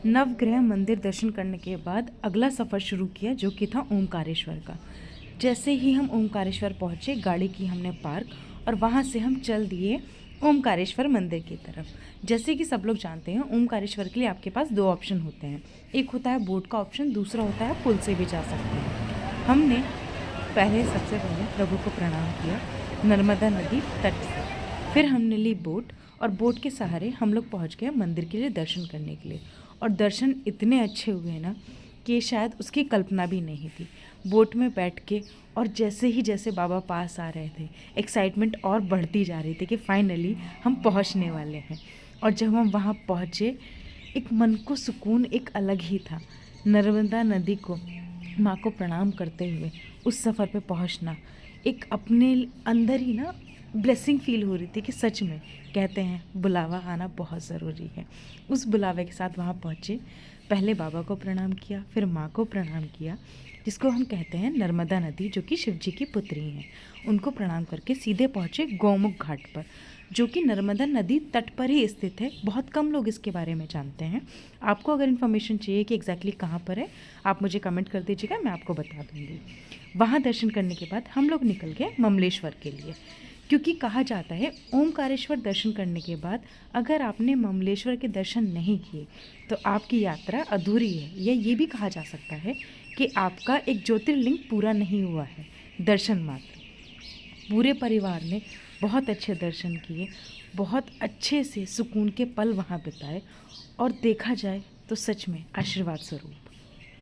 नवग्रह मंदिर दर्शन करने के बाद अगला सफ़र शुरू किया, जो कि था ओमकारेश्वर का। जैसे ही हम ओमकारेश्वर पहुँचे, गाड़ी की हमने पार्क और वहाँ से हम चल दिए ओमकारेश्वर मंदिर की तरफ। जैसे कि सब लोग जानते हैं, ओमकारेश्वर के लिए आपके पास दो ऑप्शन होते हैं। एक होता है बोट का ऑप्शन, दूसरा होता है पुल से भी जा सकते हैं। हमने सबसे पहले प्रभु को प्रणाम किया नर्मदा नदी तट से। फिर हमने ली बोट और बोट के सहारे हम लोग पहुँच गए मंदिर के लिए दर्शन करने के लिए। और दर्शन इतने अच्छे हुए ना कि शायद उसकी कल्पना भी नहीं थी। बोट में बैठ के और जैसे बाबा पास आ रहे थे, एक्साइटमेंट और बढ़ती जा रही थी कि फाइनली हम पहुंचने वाले हैं। और जब हम वहां पहुंचे, एक मन को सुकून एक अलग ही था। नर्मदा नदी को, माँ को प्रणाम करते हुए उस सफ़र पे पहुंचना, एक अपने अंदर ही ना ब्लेसिंग फील हो रही थी कि सच में कहते हैं बुलावा आना बहुत ज़रूरी है। उस बुलावे के साथ वहाँ पहुँचे, पहले बाबा को प्रणाम किया, फिर माँ को प्रणाम किया, जिसको हम कहते हैं नर्मदा नदी, जो कि शिव जी की पुत्री हैं। उनको प्रणाम करके सीधे पहुँचे गौमुख घाट पर, जो कि नर्मदा नदी तट पर ही स्थित है। बहुत कम लोग इसके बारे में जानते हैं। आपको अगर इन्फॉर्मेशन चाहिए कि एग्जैक्टली कहाँ पर है, आप मुझे कमेंट कर दीजिएगा, मैं आपको बता दूँगी। वहाँ दर्शन करने के बाद हम लोग निकल गए ममलेश्वर के लिए, क्योंकि कहा जाता है ओमकारेश्वर दर्शन करने के बाद अगर आपने ममलेश्वर के दर्शन नहीं किए तो आपकी यात्रा अधूरी है, या ये भी कहा जा सकता है कि आपका एक ज्योतिर्लिंग पूरा नहीं हुआ है, दर्शन मात्र। पूरे परिवार ने बहुत अच्छे दर्शन किए, बहुत अच्छे से सुकून के पल वहाँ बिताए, और देखा जाए तो सच में आशीर्वाद स्वरूप।